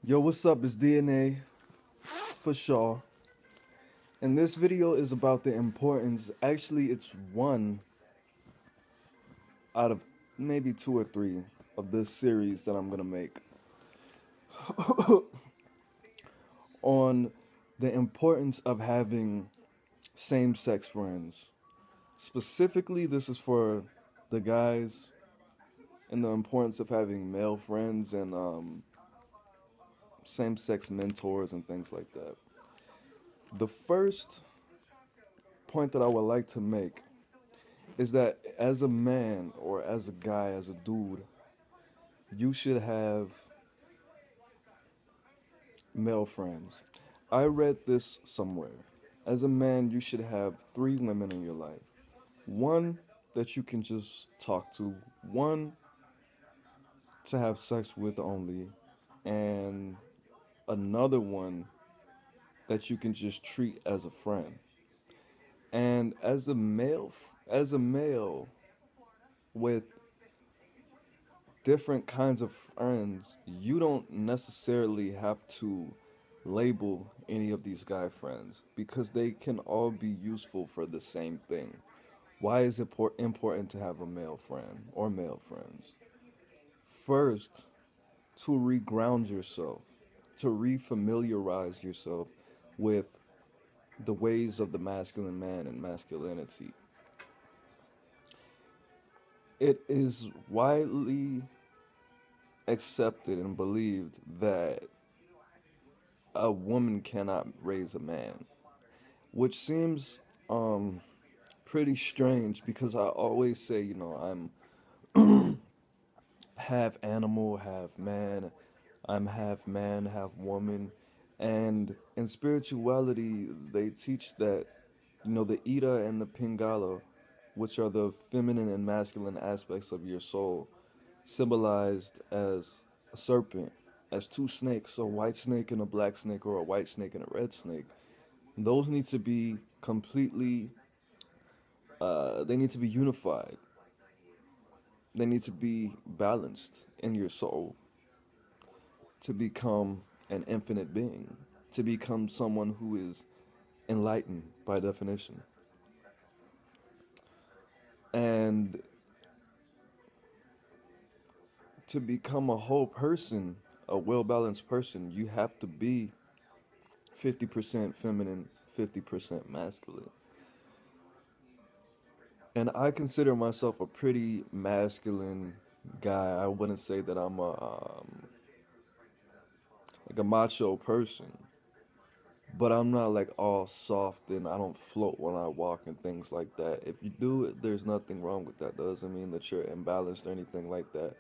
Yo, what's up? It's DNA for sure. And this video is about the importance. Actually, it's one out of maybe two or three of this series that I'm gonna make on the importance of having same-sex friends. Specifically, this is for the guys and the importance of having male friends and same-sex mentors and things like that. The first point that I would like to make is that as a man or as a guy, as a dude, you should have male friends. I read this somewhere. As a man, you should have 3 women in your life. One that you can just talk to, one to have sex with only, and another one that you can just treat as a friend. And as a male with different kinds of friends, you don't necessarily have to label any of these guy friends because they can all be useful for the same thing. Why is it important to have a male friend or male friends? First, to reground yourself, to refamiliarize yourself with the ways of the masculine man and masculinity. It is widely accepted and believed that a woman cannot raise a man, which seems pretty strange because I always say, I'm half animal, half man. I'm half man, half woman. And in spirituality, they teach that, the Ida and the Pingala, which are the feminine and masculine aspects of your soul, symbolized as a serpent, as 2 snakes, a white snake and a black snake, or a white snake and a red snake. Those need to be completely, they need to be unified. They need to be balanced in your soul to become an infinite being, to become someone who is enlightened by definition. And to become a whole person, a well-balanced person, you have to be 50% feminine, 50% masculine. And I consider myself a pretty masculine guy. I wouldn't say that I'm like a macho person, but I'm not like all soft and I don't float when I walk and things like that. If you do it, there's nothing wrong with that. Doesn't mean that you're imbalanced or anything like that.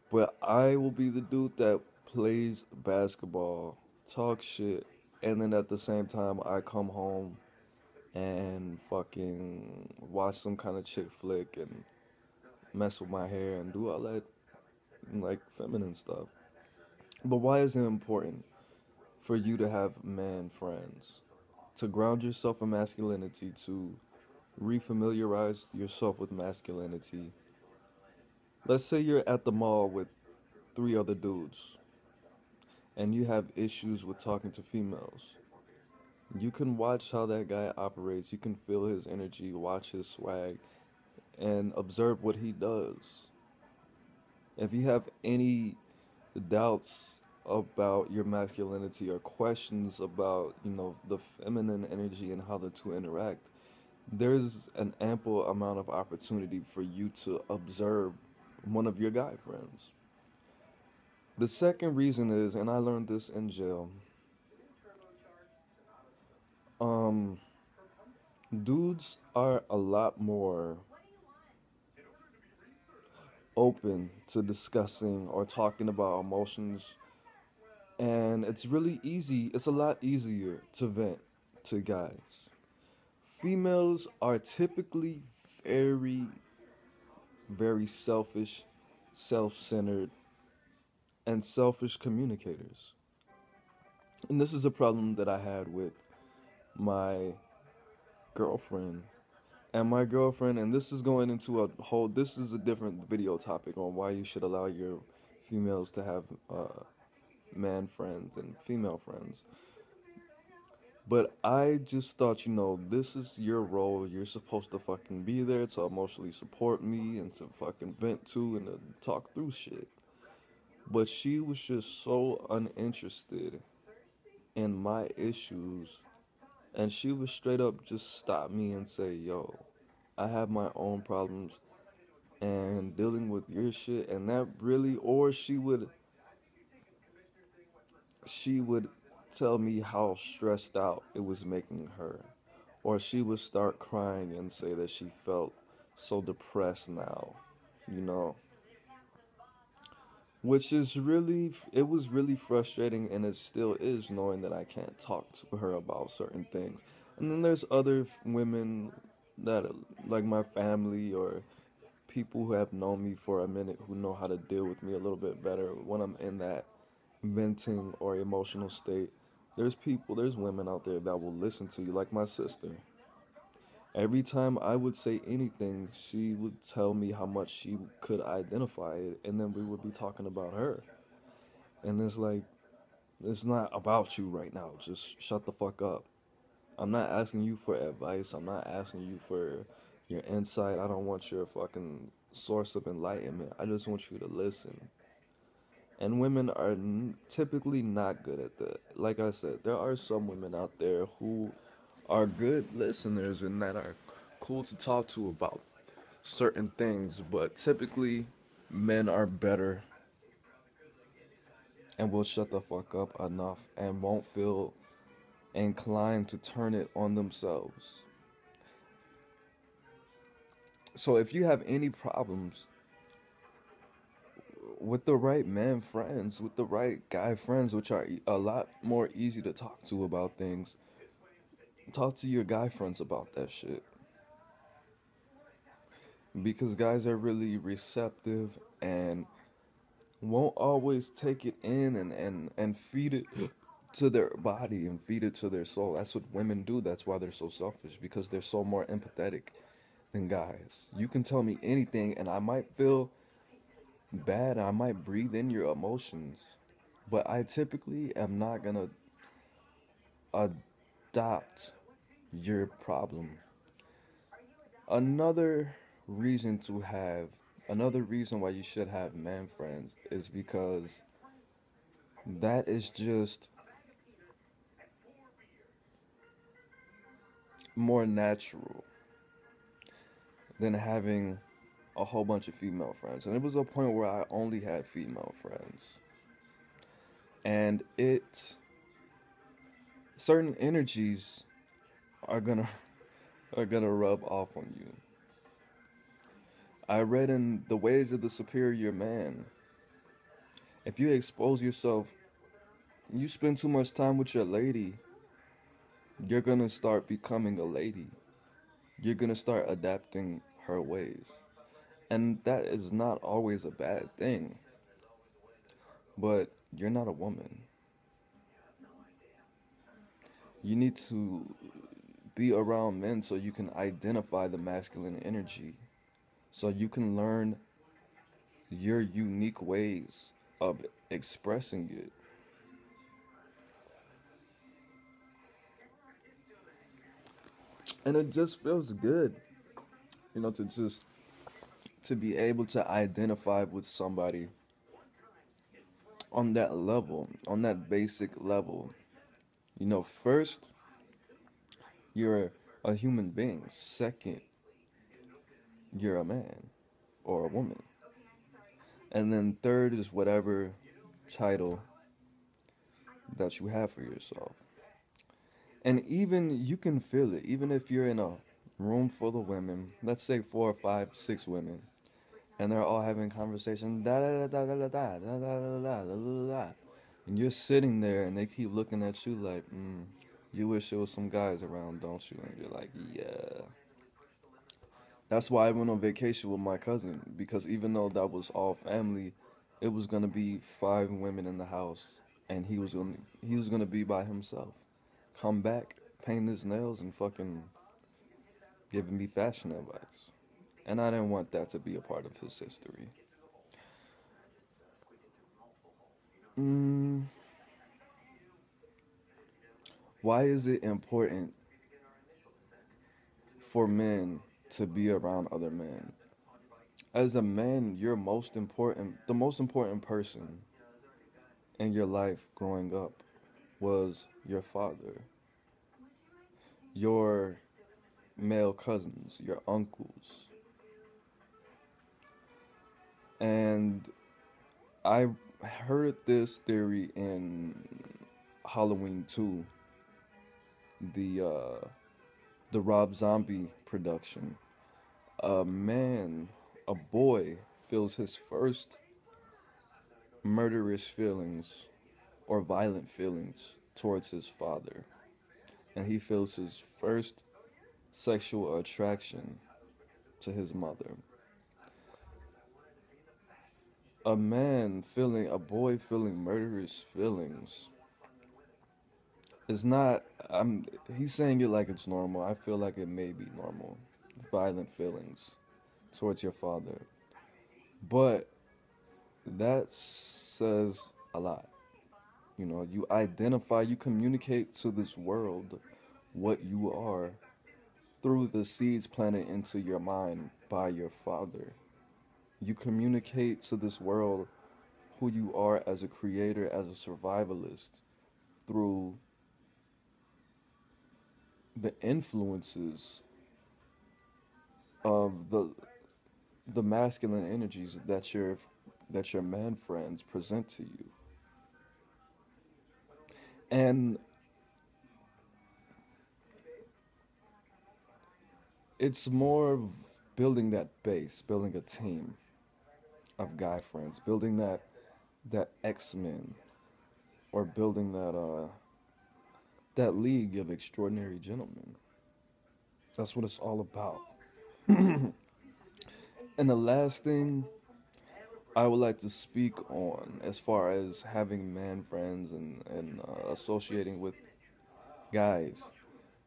But I will be the dude that plays basketball, talk shit, and then at the same time I come home and fucking watch some kind of chick flick and mess with my hair and do all that like feminine stuff. But why is it important for you to have man friends? To ground yourself in masculinity, to refamiliarize yourself with masculinity. Let's say you're at the mall with 3 other dudes and you have issues with talking to females. You can watch how that guy operates. You can feel his energy, watch his swag, and observe what he does. If you have any doubts about your masculinity or questions about, the feminine energy and how the two interact, there's an ample amount of opportunity for you to observe one of your guy friends. The second reason is, and I learned this in jail, dudes are a lot more open to discussing or talking about emotions, and it's a lot easier to vent to guys. Females are typically very, very selfish, self-centered, and selfish communicators. And this is a problem that I had with my girlfriend. And my girlfriend, and this is going into this is a different video topic on why you should allow your females to have man friends and female friends. But I just thought, this is your role. You're supposed to fucking be there to emotionally support me and to fucking vent to and to talk through shit. But she was just so uninterested in my issues. And she would straight up just stop me and say, yo, I have my own problems and dealing with your shit. And that really, or she would tell me how stressed out it was making her. Or she would start crying and say that she felt so depressed now, you know. Which is really, it was really frustrating, and it still is, knowing that I can't talk to her about certain things. And then there's other women that, like my family or people who have known me for a minute, who know how to deal with me a little bit better when I'm in that venting or emotional state. There's women out there that will listen to you, like my sister. Every time I would say anything, she would tell me how much she could identify it, and then we would be talking about her. And it's like, it's not about you right now. Just shut the fuck up. I'm not asking you for advice. I'm not asking you for your insight. I don't want your fucking source of enlightenment. I just want you to listen. And women are typically not good at that. Like I said, there are some women out there who are good listeners and that are cool to talk to about certain things, but typically men are better and will shut the fuck up enough and won't feel inclined to turn it on themselves. So if you have any problems with the right man friends, with the right guy friends, which are a lot more easy to talk to about things, talk to your guy friends about that shit. Because guys are really receptive and won't always take it in and feed it to their body and feed it to their soul. That's what women do. That's why they're so selfish, because they're so more empathetic than guys. You can tell me anything and I might feel bad. I might breathe in your emotions, but I typically am not gonna adopt your problem. Another reason to have, another reason why you should have man friends is because that is just more natural than having a whole bunch of female friends. And it was a point where I only had female friends. And certain energies are gonna are gonna rub off on you. I read in The Ways of the Superior Man, if you expose yourself, you spend too much time with your lady, you're gonna start becoming a lady. You're gonna start adapting her ways. And that is not always a bad thing. But you're not a woman. You need to be around men so you can identify the masculine energy. So you can learn your unique ways of expressing it. And it just feels good, to be able to identify with somebody on that level, on that basic level. First, you're a human being. Second, you're a man or a woman. And then third is whatever title that you have for yourself. And even you can feel it, even if you're in a room full of women, let's say 4, 5, 6 women, and they're all having conversation, da da da da da da da da da da da da da, and you're sitting there and they keep looking at you like, you wish there was some guys around, don't you? And you're like, yeah. That's why I went on vacation with my cousin, because even though that was all family, it was gonna be 5 women in the house, and he was gonna be by himself. Come back, paint his nails, and fucking giving me fashion advice. And I didn't want that to be a part of his history. Why is it important for men to be around other men? As a man, the most important person in your life growing up was your father, your male cousins, your uncles. And I heard this theory in Halloween 2, the uh, the Rob Zombie production. A boy, feels his first murderous feelings or violent feelings towards his father, and he feels his first sexual attraction to his mother. A boy feeling murderous feelings is not, he's saying it like it's normal. I feel like it may be normal. Violent feelings towards your father. But that says a lot. You know, you communicate to this world what you are through the seeds planted into your mind by your father. You communicate to this world who you are as a creator, as a survivalist, through the influences of the masculine energies that your man friends present to you. And it's more of building that base, building a team of guy friends, building that X-Men, or building that league of extraordinary gentlemen. That's what it's all about. And the last thing I would like to speak on, as far as having man friends and associating with guys,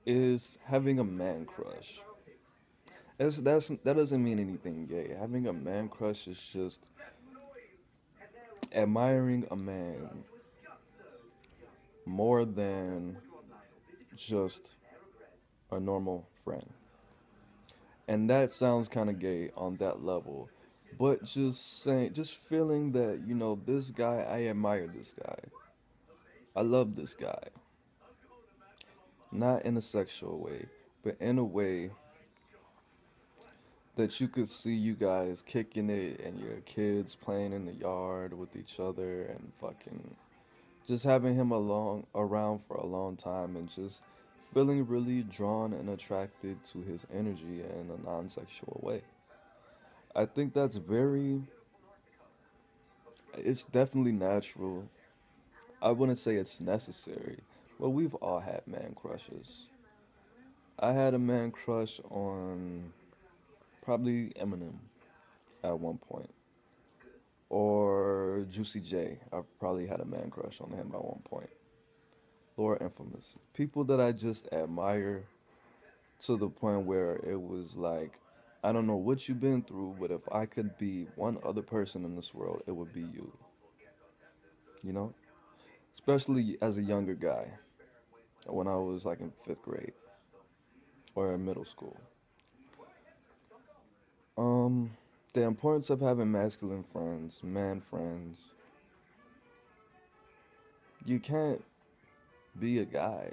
is having a man crush. That doesn't mean anything gay. Having a man crush is just admiring a man more than just a normal friend. And that sounds kind of gay on that level. But just feeling that, this guy, I admire this guy. I love this guy. Not in a sexual way, but in a way that you could see you guys kicking it and your kids playing in the yard with each other and fucking just having him around for a long time and just feeling really drawn and attracted to his energy in a non-sexual way. I think it's definitely natural. I wouldn't say it's necessary, but we've all had man crushes. I had a man crush on probably Eminem at one point. Or Juicy J. I probably had a man crush on him at one point. Or Infamous. People that I just admire to the point where it was like, I don't know what you've been through, but if I could be one other person in this world, it would be you. You know? Especially as a younger guy, when I was like in 5th grade or in middle school. The importance of having masculine friends, man friends. You can't be a guy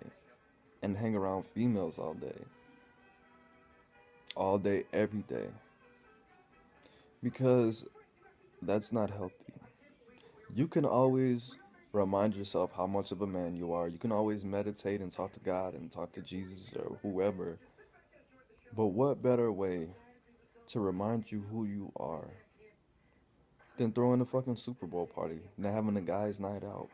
and hang around females all day, every day, because that's not healthy. You can always remind yourself how much of a man you are. You can always meditate and talk to God and talk to Jesus or whoever. But what better way to remind you who you are than throwing a fucking Super Bowl party and having a guy's night out?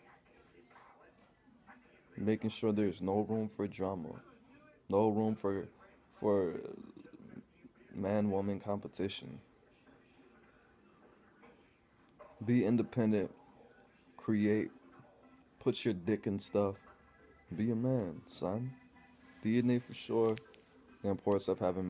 Making sure there's no room for drama, no room for man-woman competition. Be independent, create, put your dick in stuff. Be a man, son. DNA for sure. The importance of having